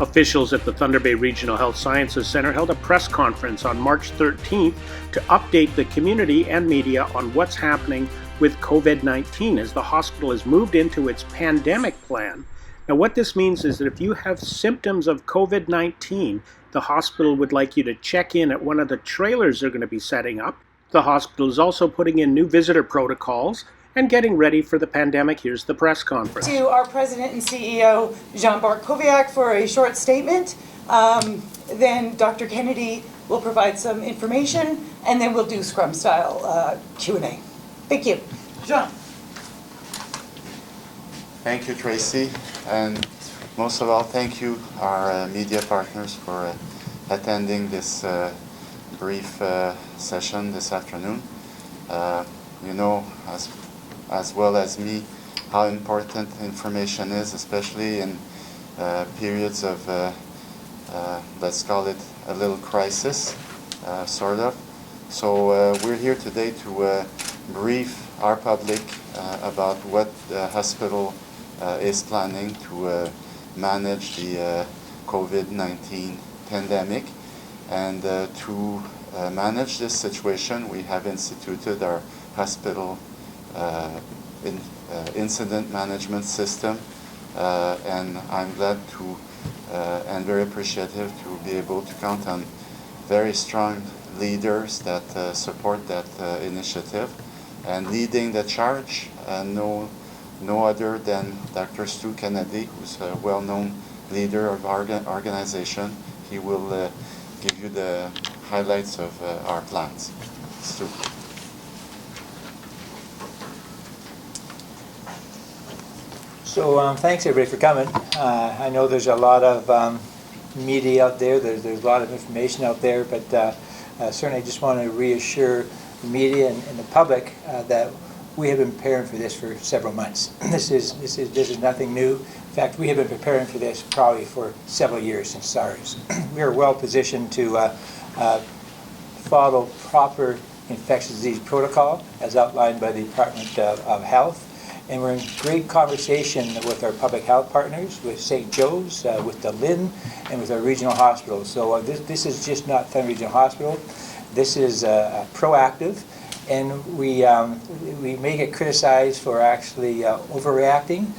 Officials at the Thunder Bay Regional Health Sciences Centre held a press conference on March 13th to update the community and media on what's happening with COVID-19 as the hospital has moved into its pandemic plan. Now, what this means is that if you have symptoms of COVID-19, the hospital would like you to check in at one of the trailers they're going to be setting up. The hospital is also putting in new visitor protocols and getting ready for the pandemic. Here's the press conference. To our President and CEO, Jean Barkowiak, for a short statement. Then Dr. Kennedy will provide some information, and then we'll do Scrum-style Q&A. Thank you. Jean. Thank you, Tracy. And most of all, thank you, our media partners, for attending this brief session this afternoon. You know, as well as me, how important information is, especially in periods of, let's call it a little crisis, sort of. So we're here today to brief our public about what the hospital is planning to manage the COVID-19 pandemic. And to manage this situation, we have instituted our hospital incident management system, and I'm glad to and very appreciative to be able to count on very strong leaders that support that initiative. And leading the charge, no other than Dr. Stewart Kennedy, who's a well-known leader of our organization. He will give you the highlights of our plans. Stu. So thanks everybody for coming. I know there's a lot of media out there, there's a lot of information out there, but certainly I just want to reassure the media and the public that we have been preparing for this for several months. This is nothing new. In fact, we have been preparing for this probably for several years since SARS. We are well positioned to follow proper infectious disease protocol as outlined by the Department of Health. And we're in great conversation with our public health partners, with St. Joe's, with the LHIN, and with our regional hospitals. So this is just not Thunder Regional Hospital. This is proactive, and we may get criticized for actually overreacting,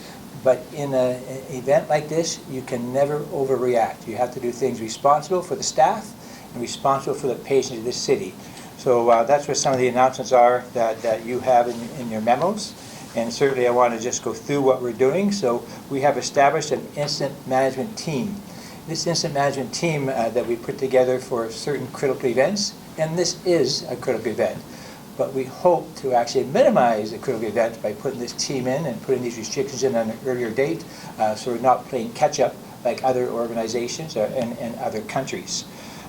but in an event like this, you can never overreact. You have to do things responsible for the staff and responsible for the patients of this city. So that's what some of the announcements are that you have in your memos. And certainly I want to just go through what we're doing. So we have established an incident management team. This incident management team that we put together for certain critical events, and this is a critical event. But we hope to actually minimize the critical events by putting this team in and putting these restrictions in on an earlier date, so we're not playing catch-up like other organizations and other countries.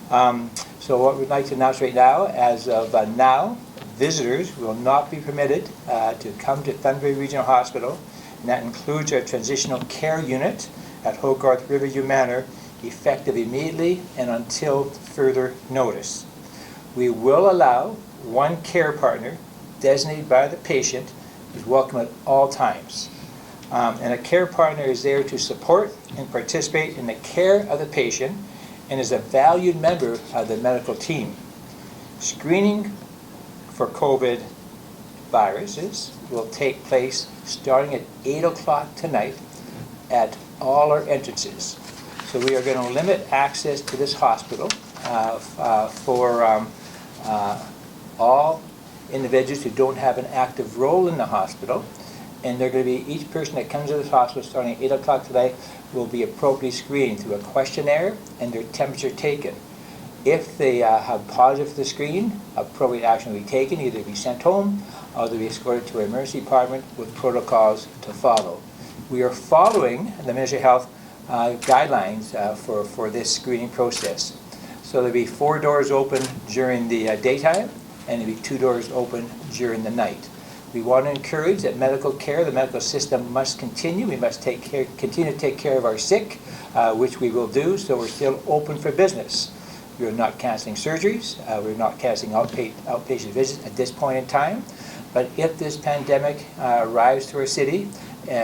So what we'd like to announce right now, as of now, visitors will not be permitted to come to Thunder Bay Regional Hospital, and that includes our transitional care unit at Hogarth Riverview Manor, effective immediately and until further notice. We will allow one care partner designated by the patient is welcome at all times. And a care partner is there to support and participate in the care of the patient and is a valued member of the medical team. Screening for COVID viruses will take place starting at 8 o'clock tonight at all our entrances. So we are going to limit access to this hospital for all individuals who don't have an active role in the hospital. And they're going to be, each person that comes to this hospital starting at 8 o'clock today will be appropriately screened through a questionnaire and their temperature taken. If they have positive for the screen, appropriate action will be taken, either be sent home or they'll be escorted to an emergency department with protocols to follow. We are following the Ministry of Health guidelines for this screening process. So there'll be 4 doors open during the daytime and there'll be 2 doors open during the night. We want to encourage that medical care, the medical system must continue. We must continue to take care of our sick, which we will do, so we're still open for business. We're not canceling surgeries. We're not canceling outpatient visits at this point in time. But if this pandemic arrives to our city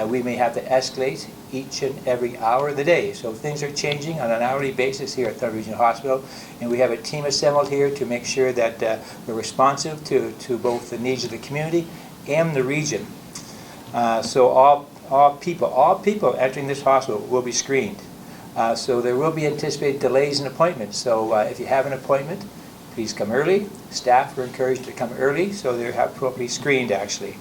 we may have to escalate each and every hour of the day. So things are changing on an hourly basis here at Thunder Regional Hospital, and we have a team assembled here to make sure that we're responsive to both the needs of the community and the region. So all people entering this hospital will be screened. So there will be anticipated delays in appointments. So if you have an appointment, please come early. Staff are encouraged to come early so they're appropriately screened actually.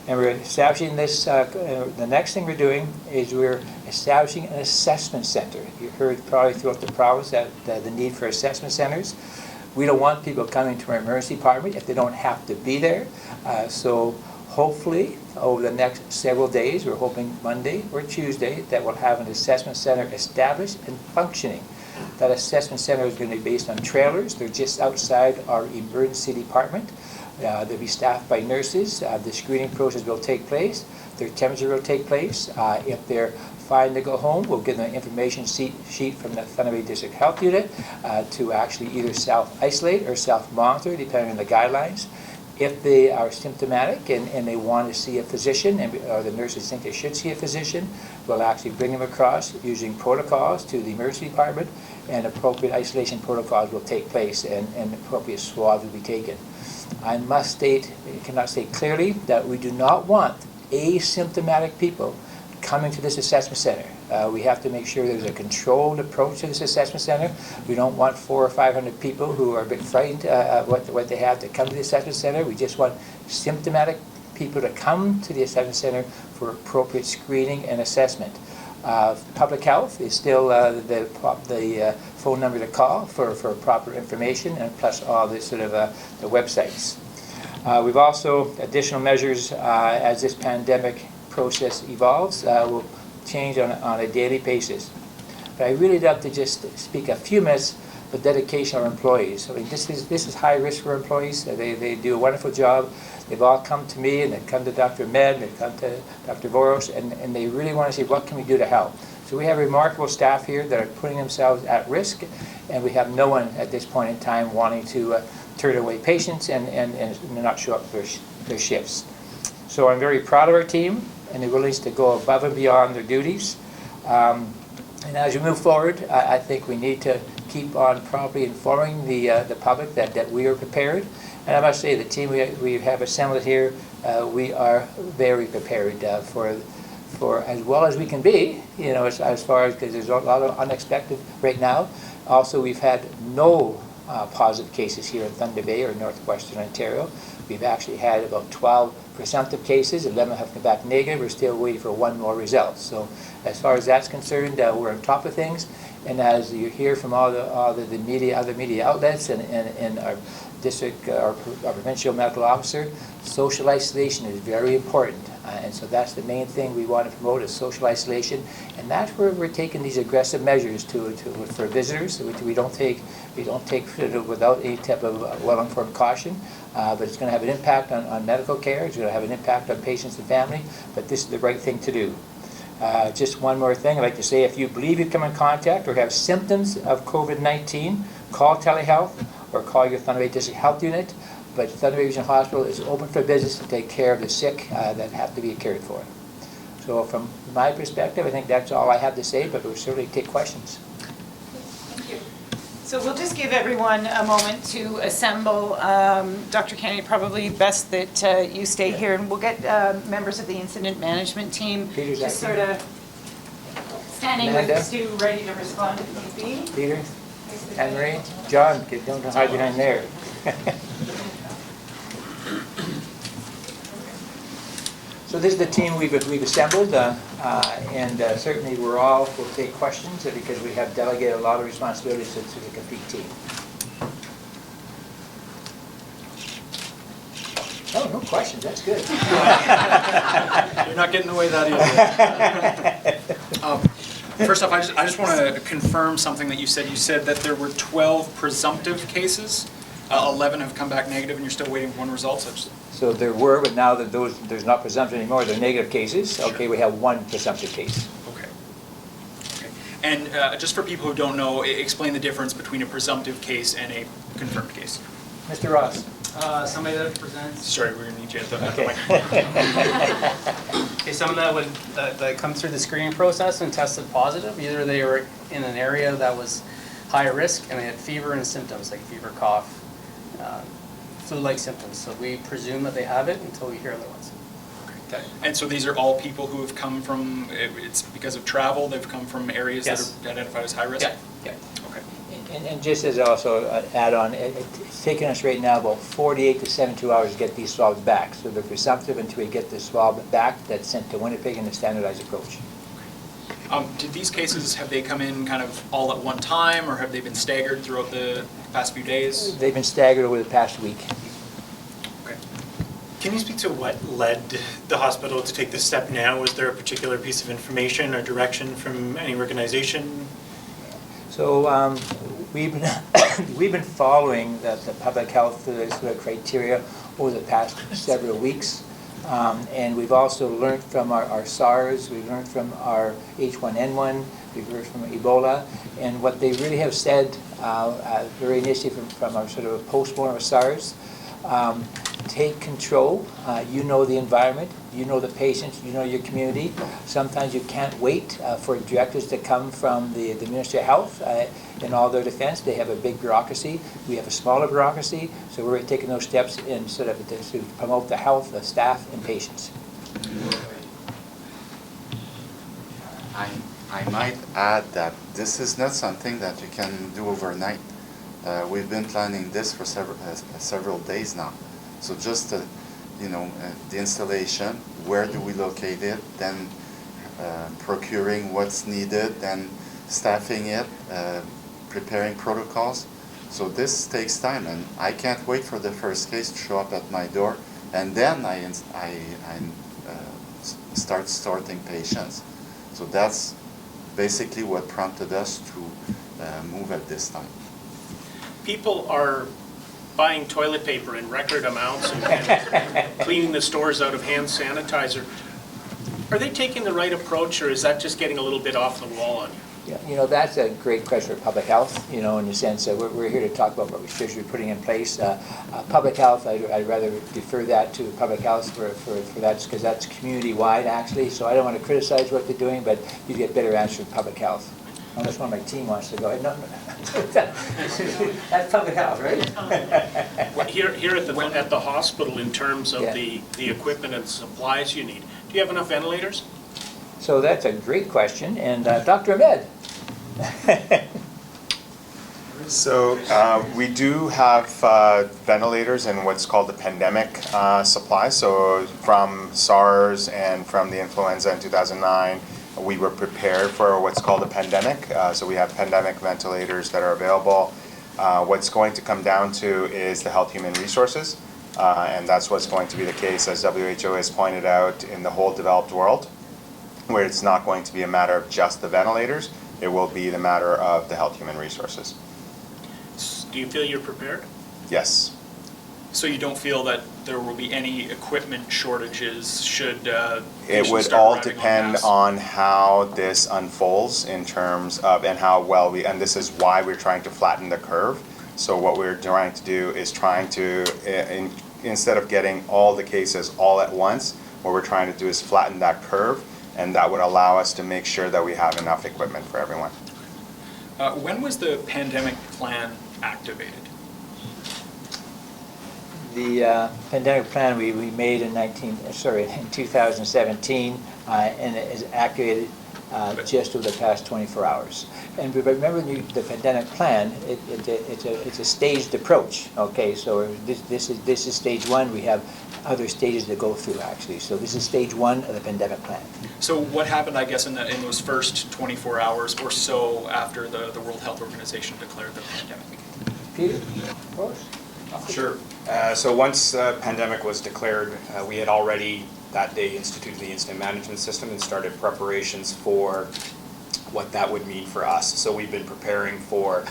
And we're establishing this, the next thing we're doing is we're establishing an assessment center. You heard probably throughout the province that the need for assessment centers. We don't want people coming to our emergency department if they don't have to be there. So hopefully over the next several days, we're hoping Monday or Tuesday, that we'll have an assessment center established and functioning. That assessment center is going to be based on trailers. They're just outside our emergency department. They'll be staffed by nurses. The screening process will take place. Their temperature will take place. If they're fine to go home, we'll give them an information sheet from the Thunder Bay District Health Unit to actually either self-isolate or self-monitor, depending on the guidelines. If they are symptomatic and they want to see a physician, or the nurses think they should see a physician, we'll actually bring them across using protocols to the emergency department, and appropriate isolation protocols will take place, and appropriate swabs will be taken. I must state, cannot state clearly, that we do not want asymptomatic people coming to this assessment center. We have to make sure there's a controlled approach to this assessment center. We don't want 400 or 500 people who are a bit frightened at what they have to come to the assessment center. We just want symptomatic people to come to the assessment center for appropriate screening and assessment. Public health is still the phone number to call for proper information, and plus all the sort of the websites. We've also additional measures as this pandemic process evolves. Will change on a daily basis. But I really love to just speak a few minutes with dedication of our employees. I mean, this is high risk for our employees. They do a wonderful job. They've all come to me, and they've come to Dr. Med, they've come to Dr. Voros, and they really want to see what can we do to help. So we have remarkable staff here that are putting themselves at risk, and we have no one at this point in time wanting to turn away patients and not show up for their shifts. So I'm very proud of our team and their willingness to go above and beyond their duties. And as we move forward, I think we need to keep on properly informing the public that we are prepared. And I must say, the team we have assembled here, we are very prepared for as well as we can be, you know, as far as, because there's a lot of unexpected right now. Also, we've had no positive cases here in Thunder Bay or northwestern Ontario. We've actually had about 12 presumptive cases, 11 have come back negative. We're still waiting for one more result. So as far as that's concerned, we're on top of things. And as you hear from all the media, other media outlets, and our district, our provincial medical officer, social isolation is very important. And so that's the main thing we want to promote, is social isolation. And that's where we're taking these aggressive measures for visitors, which we don't take without any type of well-informed caution. But it's going to have an impact on medical care. It's going to have an impact on patients and family. But this is the right thing to do. Just one more thing I'd like to say: if you believe you've come in contact or have symptoms of COVID-19, call telehealth or call your Thunder Bay District Health Unit. But Thunder Bay Regional Hospital is open for business to take care of the sick that have to be cared for. So from my perspective, I think that's all I have to say, but we'll certainly take questions. Thank you. So we'll just give everyone a moment to assemble. Dr. Kennedy, probably best that you stay here, and we'll get members of the incident management team Peter's just sort of standing Amanda, with Stu, ready to respond if need be. Peter, Anne-Marie, John, don't hide behind there. So this is the team we've assembled, and certainly we'll take questions because we have delegated a lot of responsibilities to the complete team. Oh, no questions, that's good. You're not getting away that easy. First off, I just want to confirm something that you said. You said that there were 12 presumptive cases. 11 have come back negative, and you're still waiting for one result. So there were, but now that there's not presumptive anymore, they're negative cases. Okay, we have one presumptive case. Okay. And just for people who don't know, explain the difference between a presumptive case and a confirmed case. Mr. Ross. Somebody that presents. Sorry, we're gonna need you at the Okay. Okay, someone that come through the screening process and tested positive, either they were in an area that was high risk and they had fever and symptoms like fever, cough, flu-like symptoms. So we presume that they have it until we hear otherwise. Okay. And so these are all people who have come from, it's because of travel, they've come from areas that Yes. are identified as high risk? Yeah, yeah. Okay. And just as also add on, it's taking us right now about 48 to 72 hours to get these swabs back. So they're presumptive until we get the swab back that's sent to Winnipeg in a standardized approach. Did these cases, have they come in kind of all at one time, or have they been staggered throughout the past few days? They've been staggered over the past week. Okay. Can you speak to what led the hospital to take this step now? Was there a particular piece of information or direction from any organization? So we've been following the public health sort of criteria over the past several weeks. And we've also learned from our SARS, we've learned from our H1N1, we've learned from Ebola, and what they really have said very initially from our sort of post-mortem of SARS, take control, you know the environment, you know the patients, you know your community. Sometimes you can't wait for directives to come from the Ministry of Health. In all their defense, they have a big bureaucracy. We have a smaller bureaucracy, so we're taking those steps in sort of to promote the health of staff and patients. I might add that this is not something that you can do overnight. We've been planning this for several days now. So just the installation, where do we locate it, then procuring what's needed, then staffing it, preparing protocols. So this takes time, and I can't wait for the first case to show up at my door, and then I start sorting patients. So that's basically what prompted us to move at this time. People are buying toilet paper in record amounts and cleaning the stores out of hand sanitizer. Are they taking the right approach, or is that just getting a little bit off the wall on you? Yeah, that's a great question for public health, in the sense that we're here to talk about what restrictions we're putting in place. Public health, I'd rather defer that to public health for that, because that's community-wide, actually. So I don't want to criticize what they're doing, but you get better answers from public health. Unless one of my team wants to go ahead. No. That's public health, right? Well, here at the hospital, in terms of the equipment and supplies you need, do you have enough ventilators? So that's a great question, and Dr. Ahmed. So we do have ventilators in what's called the pandemic supply. So from SARS and from the influenza in 2009, we were prepared for what's called a pandemic. So we have pandemic ventilators that are available. What's going to come down to is the health human resources. And that's what's going to be the case, as WHO has pointed out, in the whole developed world, where it's not going to be a matter of just the ventilators. It will be the matter of the health human resources. Do you feel you're prepared? Yes. So you don't feel that there will be any equipment shortages should It patients would start all arriving en depend masse? on how this unfolds in terms of, and how well and this is why we're trying to flatten the curve. So what we're trying to do is instead of getting all the cases all at once, what we're trying to do is flatten that curve, and that would allow us to make sure that we have enough equipment for everyone. When was the pandemic plan activated? The pandemic plan we made in 2017, and it is activated just over the past 24 hours. And remember, the pandemic plan, it's a staged approach. Okay, so this is stage one. We have other stages to go through, actually. So this is stage one of the pandemic plan. So what happened, I guess, in those first 24 hours or so after the World Health Organization declared the pandemic? Peter, of course. Sure. So once the pandemic was declared, we had already that day instituted the incident management system and started preparations for what that would mean for us. So we've been preparing for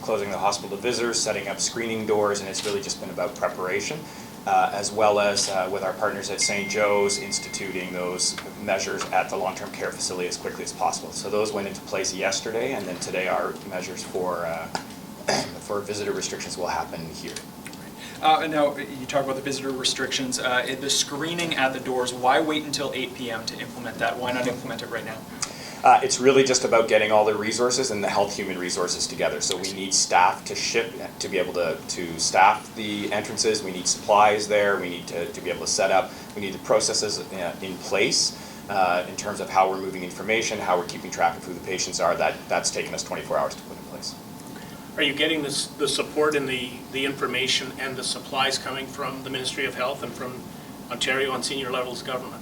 closing the hospital to visitors, setting up screening doors, and it's really just been about preparation, as well as with our partners at St. Joe's, instituting those measures at the long-term care facility as quickly as possible. So those went into place yesterday, and then today our measures for visitor restrictions will happen here. Now, you talk about the visitor restrictions. The screening at the doors, why wait until 8 p.m. to implement that? Why not implement it right now? It's really just about getting all the resources and the health human resources together. So we need staff to ship, to be able to staff the entrances. We need supplies there. We need to be able to set up. We need the processes in place in terms of how we're moving information, how we're keeping track of who the patients are. That's taken us 24 hours to put in place. Are you getting the support and the information and the supplies coming from the Ministry of Health and from Ontario on senior levels of government?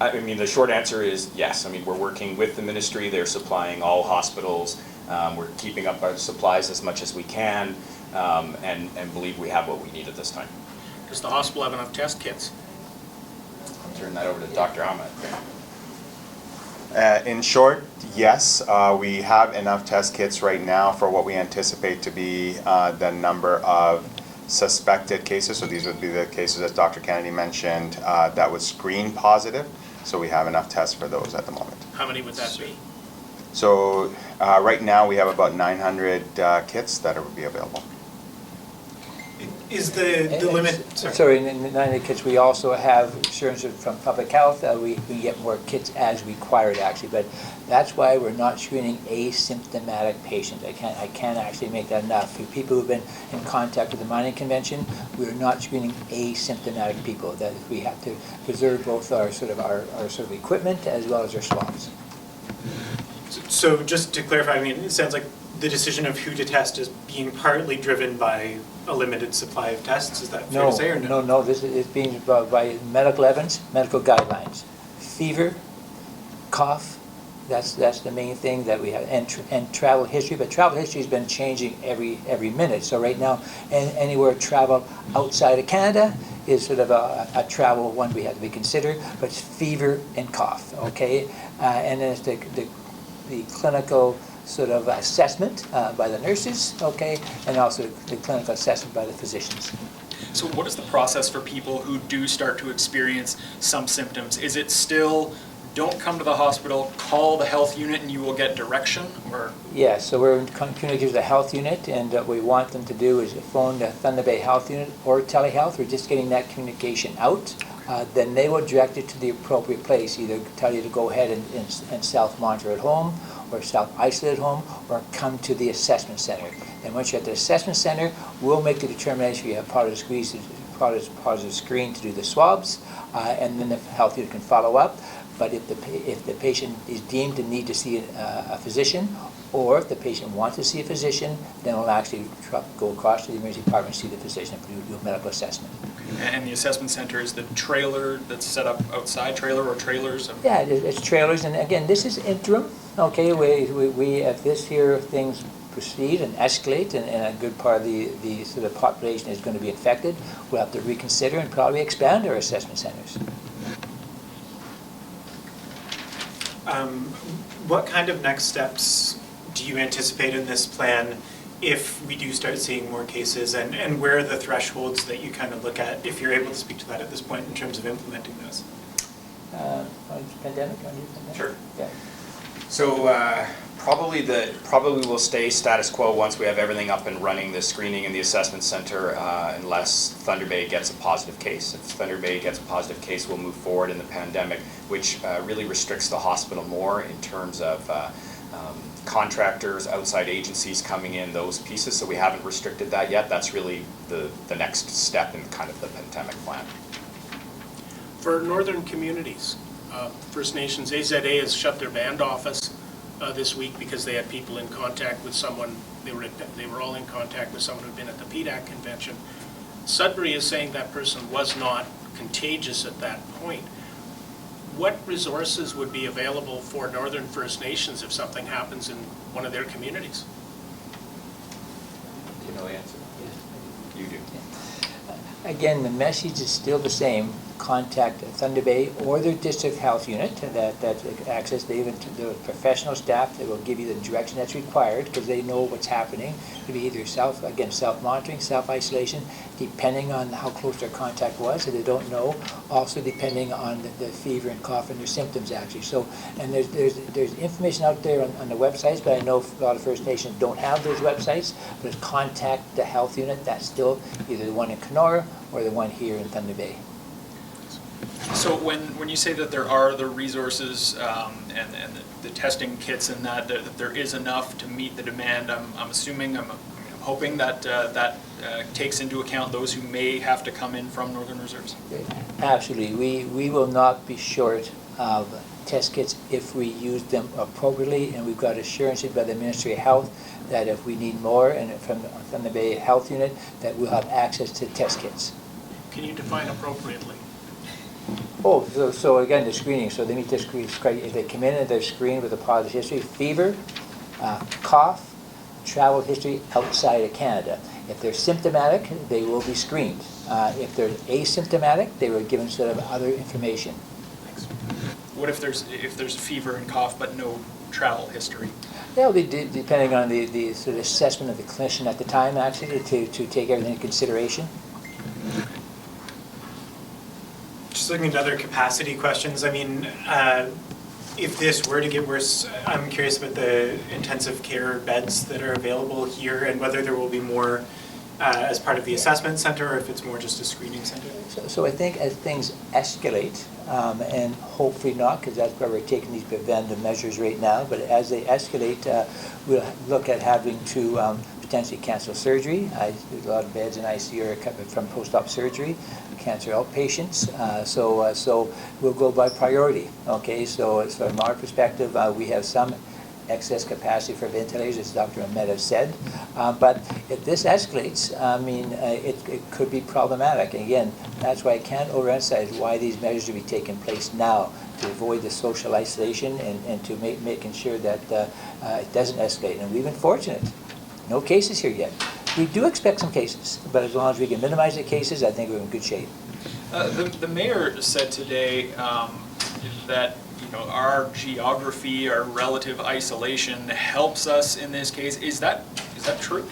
I mean, the short answer is yes. I mean, we're working with the ministry. They're supplying all hospitals. We're keeping up our supplies as much as we can, and believe we have what we need at this time. Does the hospital have enough test kits? I'll turn that over to Dr. Ahmed. In short, yes, we have enough test kits right now for what we anticipate to be the number of suspected cases. So these would be the cases, as Dr. Kennedy mentioned, that would screen positive. So we have enough tests for those at the moment. How many would that be? So right now we have about 900 kits that would be available. Is the limit, Sorry, in the 90 kits, we also have assurance from public health. We get more kits as required, actually, but that's why we're not screening asymptomatic patients. I can't actually make that enough. For people who've been in contact with the mining convention, we're not screening asymptomatic people. That we have to preserve both our sort of equipment as well as our swabs. so just to clarify, I mean, it sounds like the decision of who to test is being partly driven by a limited supply of tests. Is that fair to say, or no? No. This is being by medical evidence, medical guidelines. Fever, cough, that's the main thing that we have, and travel history. But travel history has been changing every minute. So right now, anywhere travel outside of Canada is sort of a travel one we have to be considered. But it's fever and cough, okay, and then it's the clinical sort of assessment by the nurses, okay, and also the clinical assessment by the physicians. So what is the process for people who do start to experience some symptoms? Is it still, don't come to the hospital, call the health unit and you will get direction, or? Yeah, so we're communicating with the health unit, and what we want them to do is phone the Thunder Bay Health Unit or telehealth. We're just getting that communication out. Then they will direct it to the appropriate place, either tell you to go ahead and self-monitor at home, or self-isolate at home, or come to the assessment center. And once you're at the assessment center, we'll make the determination if you have positive screen to do the swabs, and then the health unit can follow up. But if the patient is deemed to need to see a physician, or if the patient wants to see a physician, then we'll actually go across to the emergency department and see the physician and do a medical assessment. And the assessment center is the trailer that's set up outside, trailer or trailers? Yeah, it's trailers, and again, this is interim, okay? We if this here things proceed and escalate, and a good part of the sort of population is going to be infected, we'll have to reconsider and probably expand our assessment centers. What kind of next steps do you anticipate in this plan if we do start seeing more cases, and where are the thresholds that you kind of look at, if you're able to speak to that at this point, in terms of implementing those? Pandemic? Sure. Yeah. So probably will stay status quo once we have everything up and running, the screening and the assessment center, unless Thunder Bay gets a positive case. If Thunder Bay gets a positive case, we'll move forward in the pandemic, which really restricts the hospital more in terms of contractors, outside agencies coming in, those pieces. So we haven't restricted that yet. That's really the next step in kind of the pandemic plan. For northern communities, First Nations, AZA has shut their band office this week because they had people in contact with someone. They were all in contact with someone who'd been at the PDAC convention. Sudbury is saying that person was not contagious at that point. What resources would be available for Northern First Nations if something happens in one of their communities? Do you know the answer? You do. Again, the message is still the same. contact Thunder Bay or their district health unit that access. They even the professional staff that will give you the direction that's required because they know what's happening. It'll be either self-monitoring, self-isolation, depending on how close their contact was, so they don't know. Also depending on the fever and cough and their symptoms actually. So, and there's information out there on the websites, but I know a lot of First Nations don't have those websites. But contact the health unit. That's still either the one in Kenora or the one here in Thunder Bay. So when you say that there are the resources and the testing kits and that there is enough to meet the demand, I'm assuming, I'm hoping that that takes into account those who may have to come in from Northern Reserves? Absolutely. We will not be short of test kits if we use them appropriately, and we've got assurances by the Ministry of Health that if we need more, and from the Bay Health Unit, that we'll have access to test kits. Can you define appropriately? Oh, so again, the screening. So they meet the screen. If they come in and they're screened with a positive history, fever, cough, travel history outside of Canada. If they're symptomatic, they will be screened. If they're asymptomatic, they were given sort of other information. Thanks. What if there's fever and cough but no travel history? That'll be depending on the sort of assessment of the clinician at the time, actually, to take everything into consideration. Just looking at other capacity questions, I mean, if this were to get worse, I'm curious about the intensive care beds that are available here and whether there will be more as part of the assessment center or if it's more just a screening center. So I think as things escalate, and hopefully not, because that's why we're taking these preventive measures right now, but as they escalate, we'll look at having to potentially cancel surgery. There's a lot of beds in ICU are coming from post-op surgery, cancer outpatients. So we'll go by priority. Okay, so from our perspective, we have some excess capacity for ventilators, as Dr. Ahmed has said. But if this escalates, I mean, it could be problematic. And again, that's why I can't overemphasize why these measures are be taking place now, to avoid the social isolation and to making sure that it doesn't escalate. And we've been fortunate. No cases here yet. We do expect some cases, but as long as we can minimize the cases, I think we're in good shape. The mayor said today that our geography, our relative isolation helps us in this case. Is that true?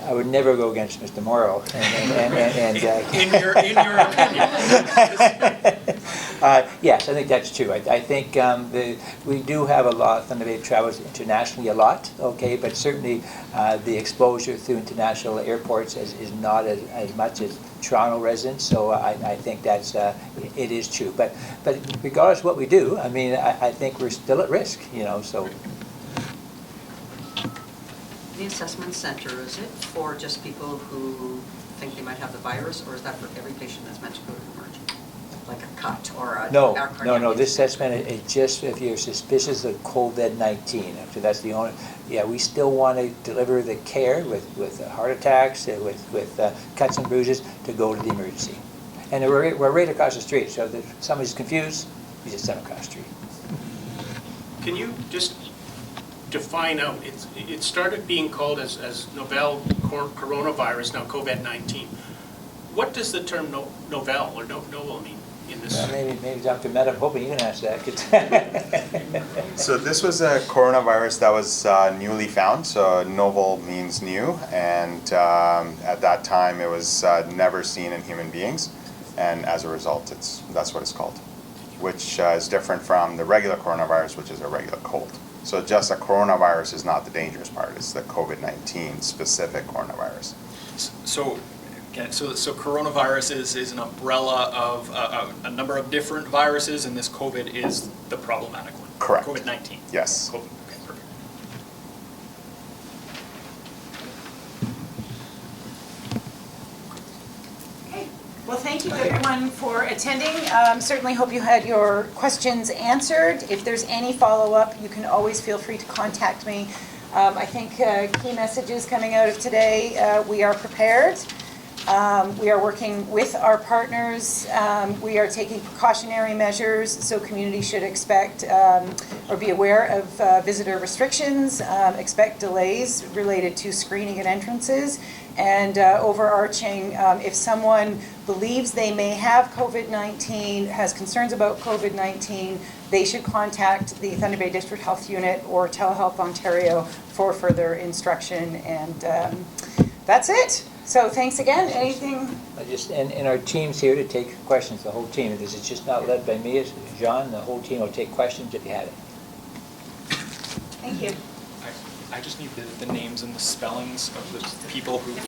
I would never go against Mr. Morrow. In your opinion? Yes, I think that's true. I think we do have a lot. Thunder Bay travels internationally a lot, okay, but certainly the exposure through international airports is not as much as Toronto residents. So I think that's it is true. But regardless of what we do, I mean, I think we're still at risk. So. The assessment center, is it for just people who think they might have the virus, or is that for every patient that's meant to go to emergency? Like a cut or a No. This assessment is just if you're suspicious of COVID-19. So that's the only. Yeah, we still want to deliver the care with heart attacks, with cuts and bruises to go to the emergency. And we're right across the street. So if somebody's confused, we just send them across the street. Can you just define out, it started being called as novel coronavirus, now COVID-19. What does the term novel or novel mean in this? Maybe Dr. Ahmed, I'm hoping you can answer that. So this was a coronavirus that was newly found. So novel means new, and at that time it was never seen in human beings, and as a result, that's what it's called, which is different from the regular coronavirus, which is a regular cold. So just a coronavirus is not the dangerous part. It's the COVID-19 specific coronavirus. So coronavirus is an umbrella of a number of different viruses, and this COVID is the problematic one. Correct. COVID-19. Yes. COVID. Okay, perfect. Well, thank you everyone for attending. Certainly hope you had your questions answered. If there's any follow-up, you can always feel free to contact me. I think key messages coming out of today, we are prepared. We are working with our partners. We are taking precautionary measures, so community should expect or be aware of visitor restrictions, expect delays related to screening at entrances, And overarching, if someone believes they may have COVID-19, has concerns about COVID-19, they should contact the Thunder Bay District Health Unit or Telehealth Ontario for further instruction. And that's it. So thanks again. Anything? And our team's here to take questions, the whole team. This is just not led by me, it's John. The whole team will take questions if you have it. Thank you. I just need the names and the spellings of the people who